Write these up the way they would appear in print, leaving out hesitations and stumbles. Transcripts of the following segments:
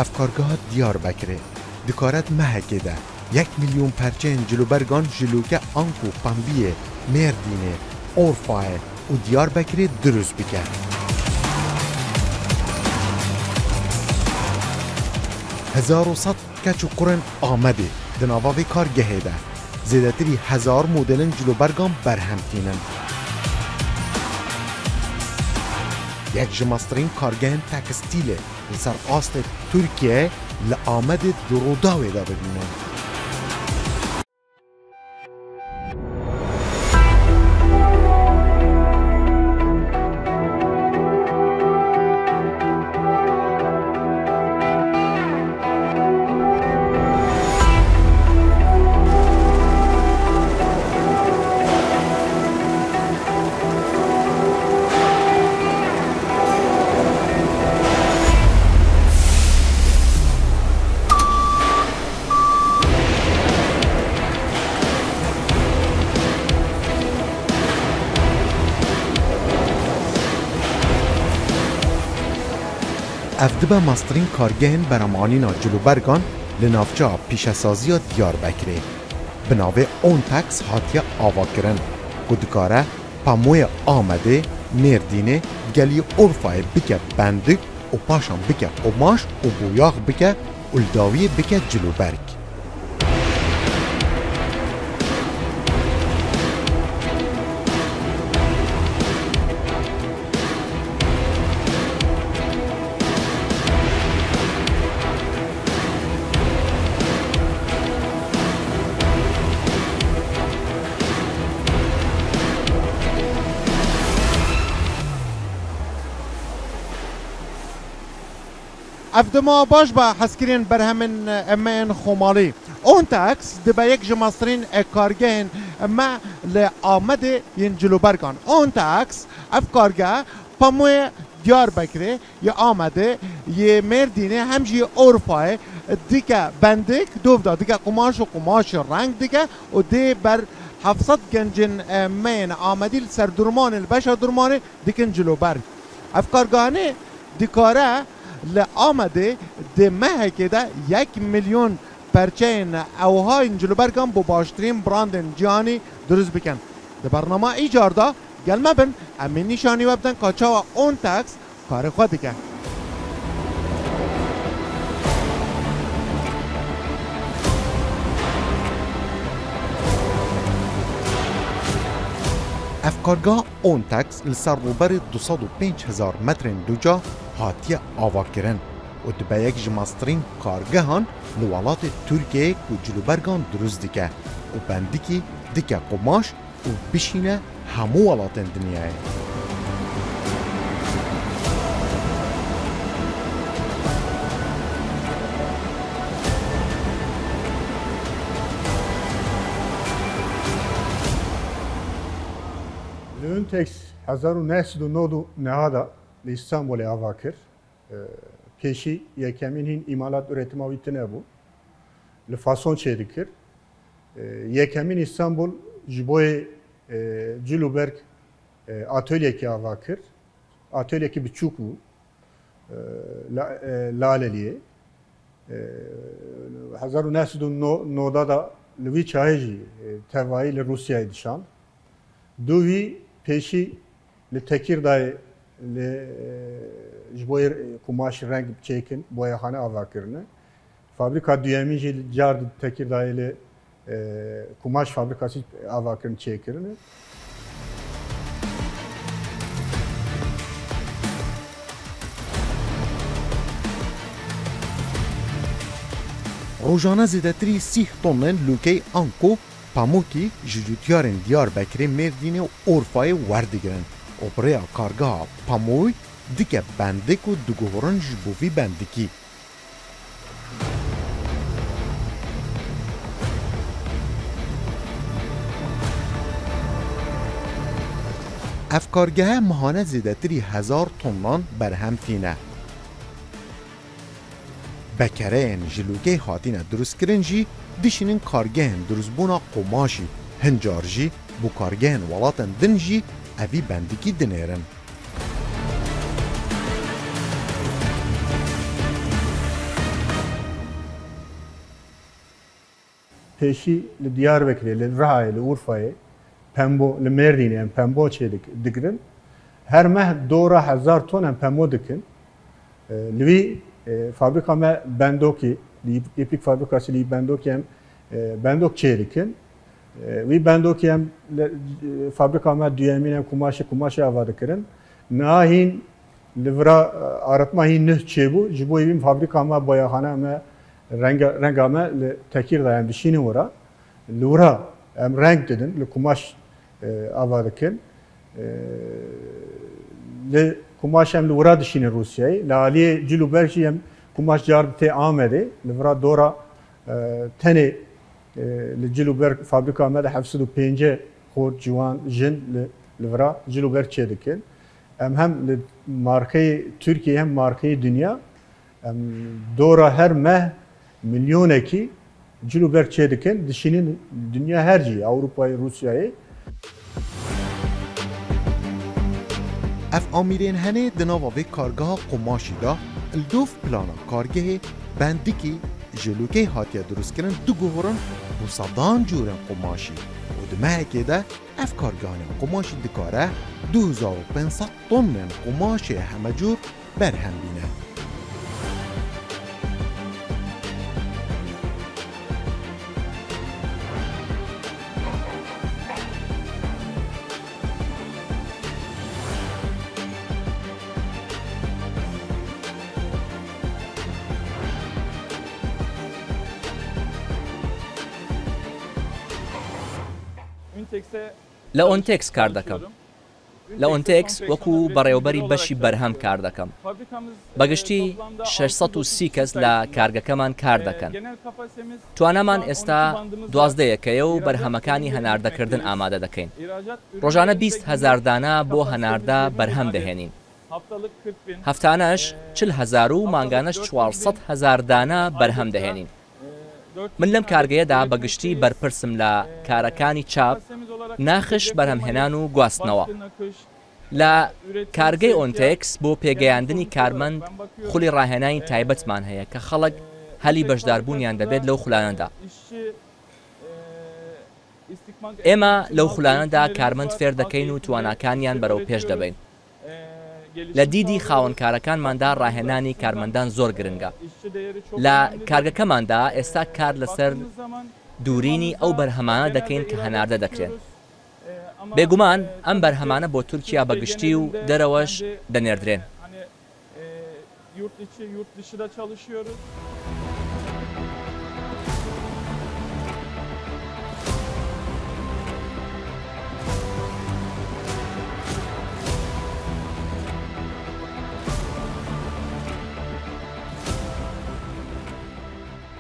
افکارگاه دیاربکر دکارت مهکه ده 1,000,000 پرچه جلوبرگان جلوکه آنکو پنبیه مردینه اورفای و دیاربکر دروست بکن. هزار و صد کچو قرن آمده دناواوی کارگهه ده زیدتری 1000 مدلن جلوبرگان برهمتینن. یک جماسترین کارگهن تکستیله لسر آست ترکیه لآمد دروداوی دا ببینن. افدبه ماسترین کارگهن برامانینا جلوبرگان لنافچه پیشسازی دیاربکره بناوه اون تکس هاتیه آوا کرن کدکاره پاموی آمده مردینه گلی عرفای بکه بندک و پاشان بکه قماش و بویاغ بکه الداوی بکه جلوبرگ. افدما باش با حسکرین برهمن امین خمالی اون تاکس دبا یک جماسترین کارگهن اما لآمده ین جلوبرگان اون تاکس اف کارگه پاموی دیاربکره یا آمده یه مردینه همجی اورفای دیگه بندک دوفدا دیگه قماش و قماش رنگ دیگه و دی بر 700 گنجن مین آمدی سردرمان البشر درمانه دیکن جلوبرگ اف کارگانه دیکاره لآمده ده مهکه ده 1,000,000 پرچین اوهای جلوبرگان با باشترین براندن جهانی درست بکن. ده برنامه ایجار دا گلمه بن امین نشانی وبدن کاچا و اون تکس کار خود دیگه. افکارگاه اون تکس لسر روبر 205,000 متر دوجا هاتیه آوا کرن و دبا یک جماسترین کارگهان لولات ترکیه و جلوبرگان دروست دیگه و بندکی دیگه قماش و بشینه همو ولاتن دنیای. Löntex 1909 nehada İstanbul'a avakir. Peşi yekemin imalat üretim avitine bu. Le fason çedikir. Yekemin İstanbul jiboy Culuberg atölye ki avakir. Atölye ki biçuk bu. Laleliye. 1909 da Lvi çayji tevai le Rusya'yı dişan. Duvi peşi le Tekirdağ le jiboy kumaş renk çekin boyahane avakirine. Fabrika düyemi jil car Tekirdağ ile kumaş fabrikası avakirine çekirine. روزانه زیدتری 30 تونن لوکی آنکو پاموکی جوتیارن دیاربکر مردین و اورفای وردگرن. اپریا کارگاه پاموی دیگه بندک و دگوهران جبوی بندکی. افکارگاه ماهانه زیدتری 1000 تونان برهم تینه. بکرین جلوگه هاتینه درست کرن جی دیشینین کارگهن درست بونا قماشی هنجار جی بو کارگهن ولاتن دن جی اوی بندگی دنیرن. پیشی لدیاربکری لرهای لورفای پمبو لمردینی ام پمبو چه دکرن هر ماه 2000 تن ام پمبو دکن لوی فابریکا ما بندوکی ایپیک فابریکاسی لی بندوکی ام بندوک چه دکن وی بندوکی ام فابریکا ما دیامین ام کماش آواد کردن ناهین لورا آرتما هین نه چه بو جبوی بیم فابریکا ما باyakhane ما رنگ ما تکیر دایم دشینه ورا لورا ام رنگ دادن لکماش آواد کن لکماش ام لورا دشینه روسیایی لالی جلو برشی ام کماش جاربته آمده لورا دورا تنه لجلو بر فابریکا ما ده 705 خود جوان جن لورا جلو بر چه دکن هم مارکه ترکیه هم مارکه دنیا دورا هر ماه میلیون کی جلو بر چه دکن دشینین دنیا هر جی اروپای روسیایی اف آمیرین هنه دناوا و کارگاه قماشی دا الدوف پلانا کارگه بندکی جلوکه هاتیا درست کردن دو گوهران و صدان جورن قماشی و دمه که ده اف کارگاه قماشی دکاره 2500 طن قماش همه جور برهم بینه لە ئۆنتێکس کار دەکەم. لە ئۆنتێکس وەکو بەڕێوەبەری بەشی بەرهەم کار دەکەم. بەگشتی 630 کەس لە کارگەکەمان کار دەکەن. توانەمان ئێستا 12یەکەیە و بەرهەمەکانی هەناردەکردن ئامادە دەکەین. ڕۆژانە 20,000 دانە بۆ هەناردە بەرهەم دەهێنین. هەفتانەش 40,000 و مانگانەش 400,000 دانە بەرهەم دەهێنین. من لەم کارگەیەدا بەگشتی بەرپرسم لە کارەکانی چاپ، ناخش بەرهەمهێنان و گواستنەوە. لە کارگەی ئۆنتێکس بۆ پێگەیاندنی کارمەند خولی ڕاهێنانی تایبەتمان هەیە کە خەڵک هەلی بەشداربوونیان دەبێت لەو خولانەدا. ئێمە لەو خولانەدا کارمەند فێر دەکەین و تواناکانیان بەرەو پێش دەبین. لە دیدی خاوەنکارەکانماندا ڕاهێنانی کارمەندان زۆر گرنگە. لە کارگەکەماندا ئێستا کار لەسەر دوورینی ئەو بەرهەمانە دەکەین کە هەناردە دەکرێن. بێگومان ئەم بەرهەمانە بۆ تورکیا بەگشتی و دەرەوەش دەنێردرێن.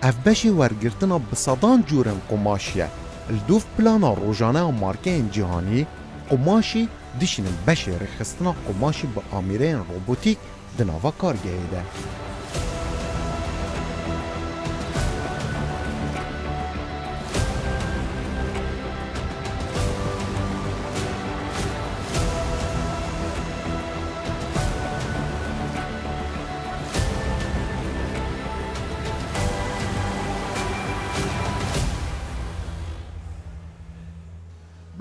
اف بشی ورگرتنا بصدان جورن قماشیه الدوف پلانا روزانه و مارکین جهانی قماشی دیشن بشی رخصتنا قماشی با آمیرین روبوتیک دناوا کارگاهی ده.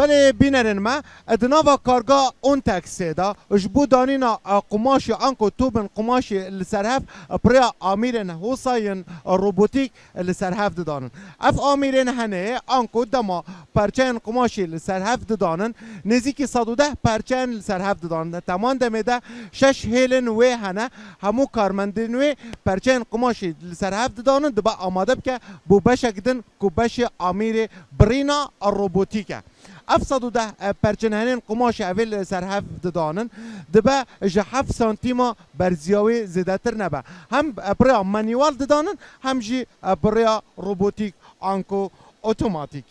بله بینرین ما ادناوا کارگاه اون تاکسی دا جبو دانینا قماشی آنکو توبن قماشی لسرهف پریا آمیرن حوصاین روبوتیک لسرهف دانن اف آمیرن هنه آنکو دما پرچین قماشی لسرهف دانن نزیکی 110 پرچین لسرهف دانن تمام دمیده 6 هیلن و هنه همو کارمندین و پرچین قماشی لسرهف دانن دبا آماده بکه بو بشکدن کو بش آمیر برینا روبوتیکه افسد ده پرچنهنین قماش اول سرهف دانن دبا جه 7 سانتیما برزیاوی زیادتر نبا هم برای مانیوال دانن هم جی برای روبوتیک آنکو اتوماتیک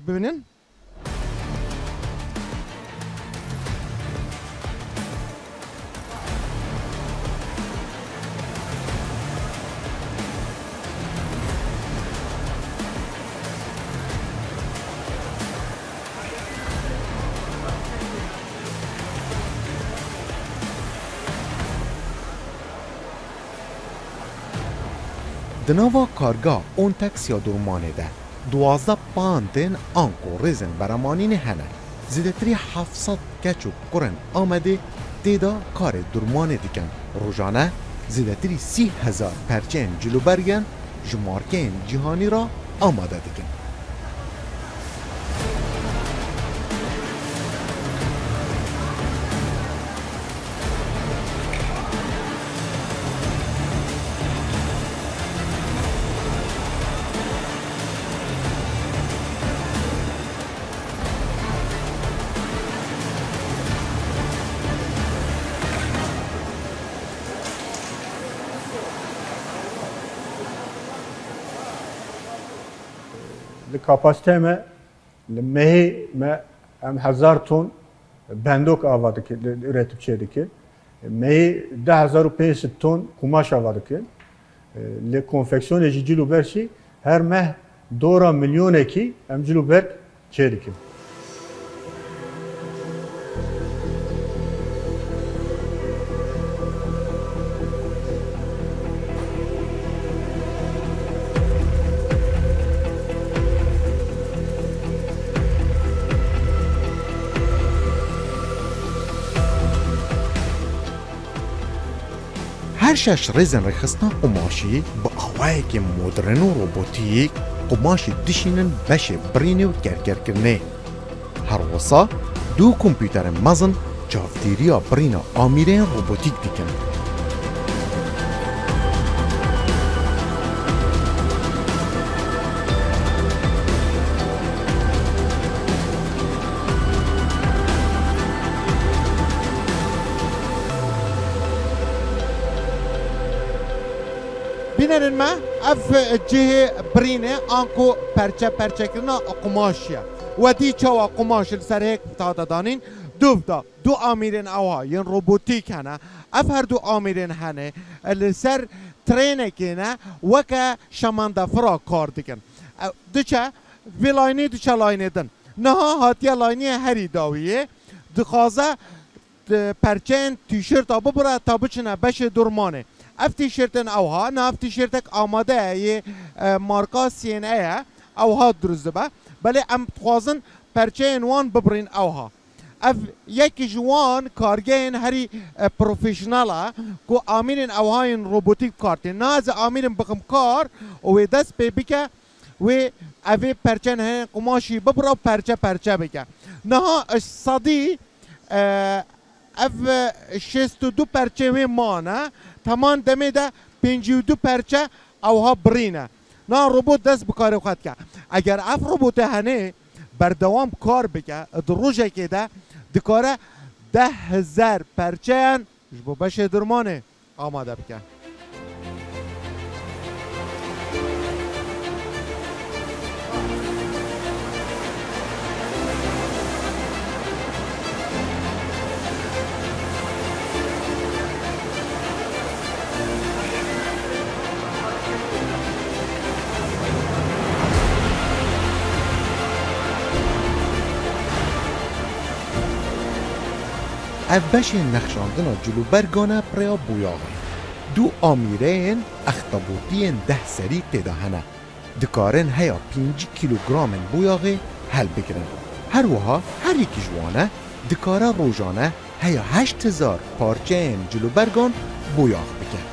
ببینین دناوا کارگاه اون تکس یا درمانه ده 12 پانتن آنکو ریزن برمانین هنه زیدتری 700 کچو قرن آمده دیدا کار درمانه دیکن روزانه زیدتری 30,000 پرچین جلو برگن جمارکین جهانی را آماده دیکن کپاسیته ما لمهی ما ام 1000 تن بندوک آواده که üretip çedik. Mehi 10,500 ton kumaş آواده که. Le konfeksiyon jilو برشی her meh 2 milyon eki em jilو berk çedik. هر شش ریزن رخصنا قماشی با آوایی که مدرن و روبوتیک قماشی دشینن بشه برینه و گرگر کرنه. هر وصا دو کمپیوتر مزن جافتیریا برینه آمیره روبوتیک دیکن. بینن ما اف جه برینه آنکو پرچه کرنا قماشیه و دی چوا قماش سر هیک تا دانین دو آمیرن اوها ین روبوتیک هنه اف هر دو آمیرن هنه سر ترینه کنه وکا شمانده فرا کار دیکن دوچه وی لاینه دوچه لاینه دن نها هاتیه لاینه هری داویه دخوازه پرچین تیشرت آبو برا تا بچنه بش درمانه اف تیشرتن اوها نه اف تیشرتک آماده ای مارکا سین ای اوها درزده با بله ام خوازن پرچین وان ببرین اوها اف یک جوان کارگین هری پروفیشنالا کو آمین اوها این روبوتیک کارتین نه از آمین بخم کار و دست پی بکه و اوی پرچین هن قماشی ببرا پرچه بکه نه صدی اف 62 پرچه وی مانه تمام دمه ده 52 پرچه اوها برینه نه روبوت دست بکار خود که اگر اف روبوت هنه بردوام کار بکه دروژه که ده دکاره 10,000 پرچه جبو بشه درمانه آماده بکه اف بشه نقشاندن جلو برگانه پریا بویاغه دو آمیرین اختبوتین 10 سری تداهنه دکارن هیا 5 کیلوگرام بویاغه حل بگیرن هر وها هر یکی جوانه دکاره روزانه هیا 8,000 پارچه جلو برگان بویاغ بکن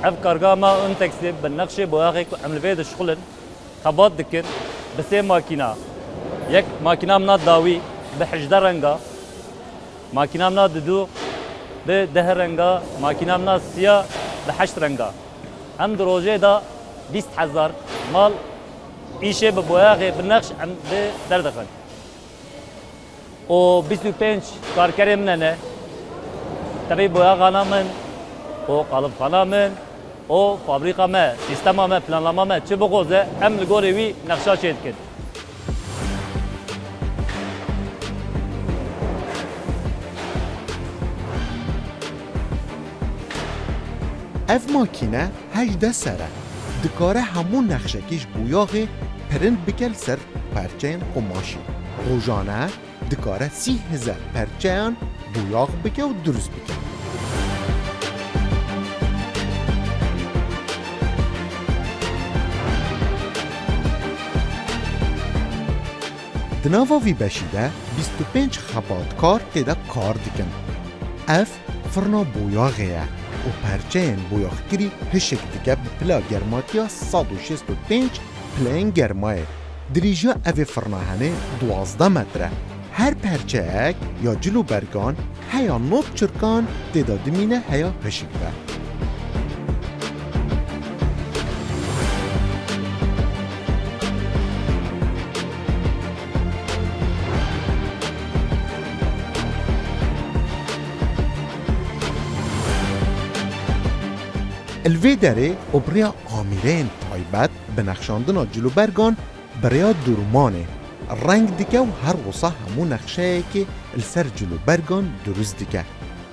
اف کارگاه ما اون تکسی بالنقشه بواقعی که عمل فيد الشغل خبات دکن بسه ماکینا یک ماکینا مناد داوی به 18 رنگا ماکینا مناد دو به 10 رنگا ماکینا مناد سیاه به 8 رنگا هم دروجه دا 20,000 مال ایشه به بواقعی بالنقش عم به دردخن و 25 کارکری منه تبي بواقعنا من او قالب خانه من او فابریکا ما سیستم ما پلانلama ما چه بقوزه ام لگوری وی نقشه چید کد ev makine hejde sere. Dikare hemû nexşekîş bûyagê pirind bike li ser perçeyên qumaşî. Rojane dikare 30,000 perçeyan bûyag bike û durust bike. Di nava vî beşî de 25 xebatkar têde kar dikin. Ev firna bûyagê ye û perçeyên bûyagkirî hişik dike bi pila germatiya 165 pilayên germayê. Dirîja evê firna henê 12 metre. Her perçeyek ya cil û bergan heya nod çirkan têda dimîne heya hişik be. الوی دره ابریا آمیرین تایبت به نقشاندن جلوبرگان بریا دورمانه رنگ دیگه و هر وصا همون نقشه که السر جلوبرگان درست دیگه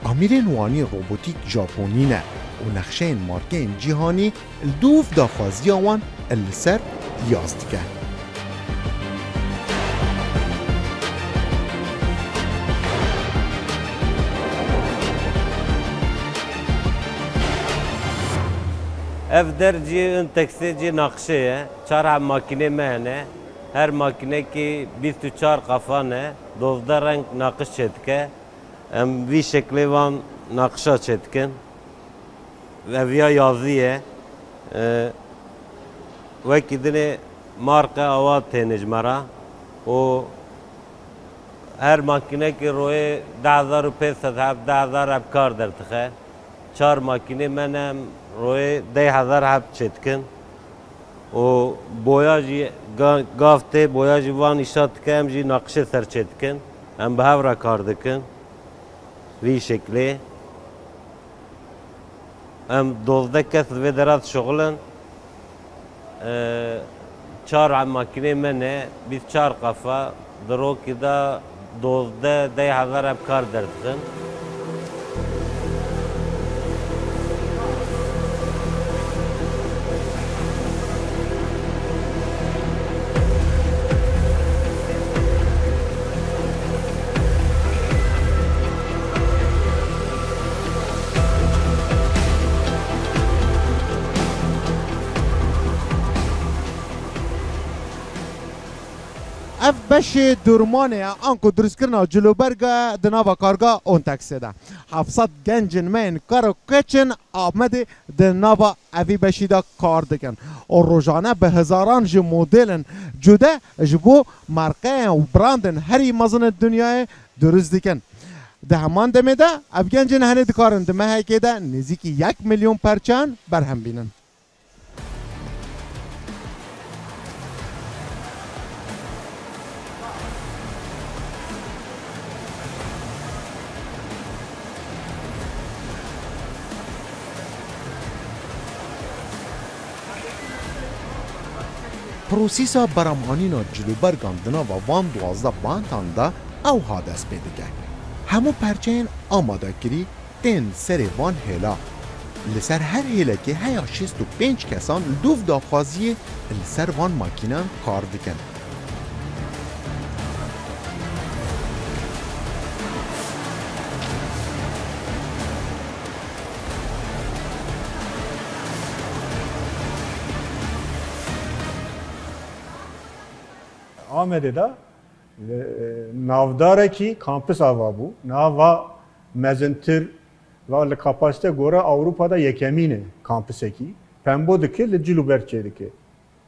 آمیرین وانی روبوتیک ژاپنی نه و نقشه مارکه جهانی الدوف داخوازی وان السر یاز دیگه ev derci ün tekstilci nakşeye, çar makine mehne, her makine ki 24 kafane, dozda renk nakış çetke, em vi şekli van nakşa çetkin, ve via yazıye, ve kidine marka avat tenecmara, o her makine ki roye 10,500 hab 10,000 hab kar dertxe, çar makine menem روی 10,000 هب چتکن و بویاجی گافته بویاجی وان ایشات که هم جی نقشه سر چتکن هم به هفره کار دکن وی شکلی هم 12 کس و درات شغلن 4 ماکینه منه 24 قفا درو که دا 10,000 هب کار دردکن اف بش درمانه آنکو درست کرنا جلوبرگا دناوا کارگا اون تکسه ده 700 گنجن من کارو کچن آمده دناوا اوی بشی دا کار دکن و روزانه به هزاران جو مدلن جده جبو مارکه و براندن هری مزن دنیای درست دکن ده همان دمه ده اف گنجن هنه دکارن دمه هکی ده نزیکی 1 میلیون پرچان برهم بینن پروسیسا برامانینا جلوبرگان دناوا وان 12 بانتان دا او ها دست پیدگه همو پرچین آماده کری تین سر وان هلا لسر هر هلا که هیا 65 کسان دوف داخوازی لسر وان ماکینان کار دکن آمده دا نافداره کی کامپس آوا بو ناوا مزنتر و لکاپاسite göre Avrupa'da yekemine kampüse ki pembo dike le ciluberçedike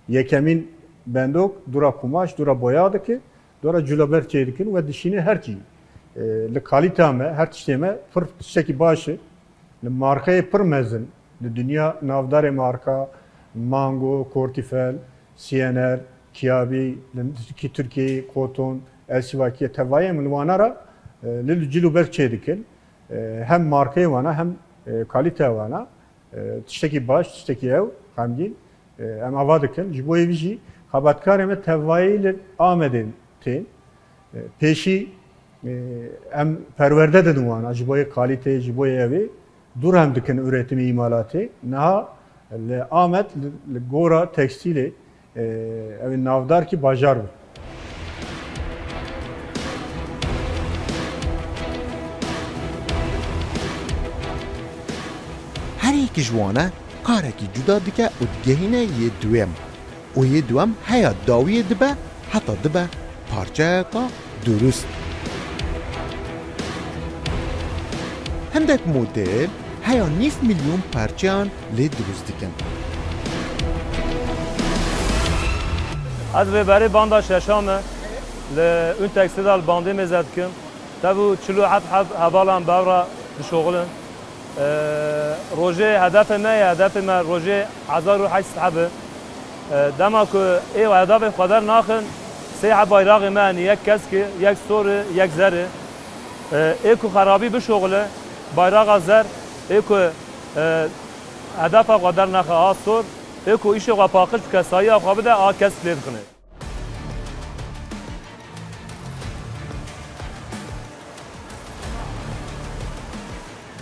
yekemin bendok dura kumaş dura boyadike dura ciluberçedikin ve dişini her ki le kalitame her tişteme fır tişteki başı le markaya pır mezin le dünya navdare marka Mango, Cortifel, CNR Kiabi, ki Türkiye, Koton, Elsivakiye tevayye milvanara lil ciluberçedikin hem markaya vana hem kalite vana tişteki baş tişteki ev hamgin hem avadıkın jibo evici habatkar eme tevayye amedin tin peşi hem perverde dedin vana jiboya kalite jiboya evi دور هم دکن üretimi imalatı. Naha Ahmet gora tekstili evin navdar ki bajar bu. هر یک جوانه کارکی جدا دکه و دگهینه یه دویم و یه دویم هیا داویه دبه حتی دبه پارچه کا درست هندک مدل هیا 9 میلیون پارچهان لی درست دکن از به برای باندا ششامه اون تکستیدال باندی مزد کن تبو چلو حب حبالان باورا بشغلن روژه هدف ما روژه 1800 حبه دما که ای و هدف قدر ناخن سه بایراق من یک کسک یک سور یک زره ای که خرابی بشغله بایراق زر ای که هدف قدر ناخه آسور ای که ایش و پاقل کسایی آخوابه ده آ کس لید کنه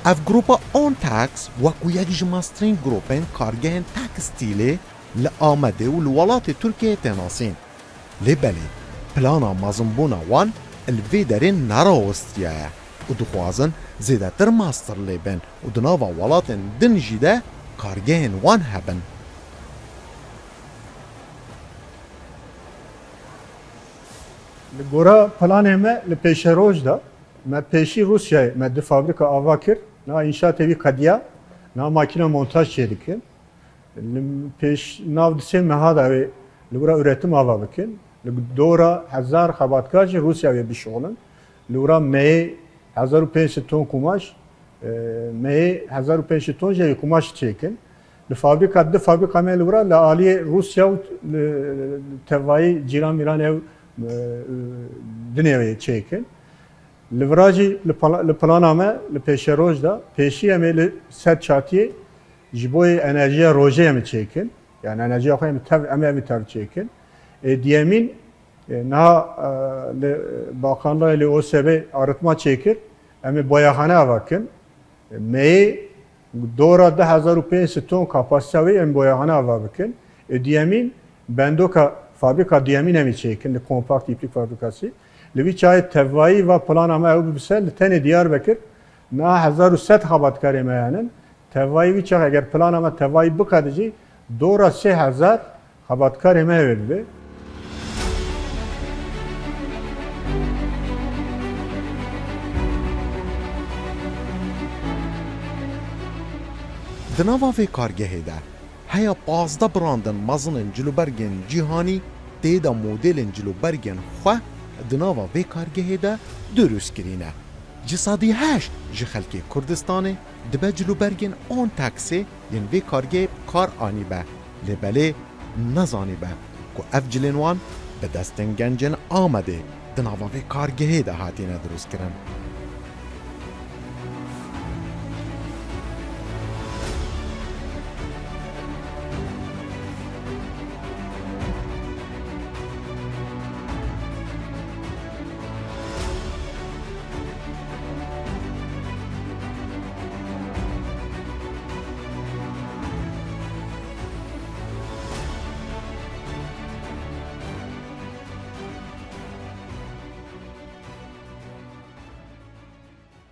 اف گروپا اون تاکس وکو یک جماسترین گروپن کارگهن تکستیلی لآمده و لولات ترکیه تناسین لی بلی پلانا مازنبونا وان الوی دارین نراوستیه و دخوازن زیده تر ماستر لی بن و دناوا ولاتن دنجی ده کارگهن وان هبن گورا پلان همه لپیش روز دا ما پیشی روسیای ما دی فابریکا آوا کر نا انشاء تیوی قدیا نا ماکینا montaj çedikin پیش ناو دسه مهادا و لورا üretim آوا بکن دورا 1000 خباتکار روسیا و بشغلن لورا می 1500 ton kumaş می 1500 ton جوی kumaş çekin لفابریکا دی فابریکا می لورا لآلی روسیا و توایی جیران میران ev دنیوی çekin لوراجی لپلانامه لپیش روز دا پیشی همه لسد چاتی جبوی انرژی روزه همه چیکن یعنی انرژی آخوی همه تر چیکن دیمین نه باقانلای OSB arıtma çekir همه boyakhane avakın me dora 1500 ton kapasite hem boyakhane avakın diyemin bendoka fabrika diyemin hem çekin kompakt iplik fabrikası لوی چای توایی و پلان ما او بسل تنی دیاربکر نه 1100 خباتکاری میانن توایی وی چای اگر پلان ما توایی بکدجی دورا 3000 خباتکاری میورده دناوا وی کارگهه ده هیا 15 براندن مزنن جلوبرگن جیهانی تیدا مدلن جلوبرگن خواه دناوا وی کارگهه ده دروست کرینه جسادی هشت جی خلکی کردستانه دبه جلوبرگن اون تاکسی ین وی کارگه کار آنی به لبله نزانی به که اف جلنوان به دستن گنجن آمده دناوا وی کارگهه ده هاتینه دروست کرن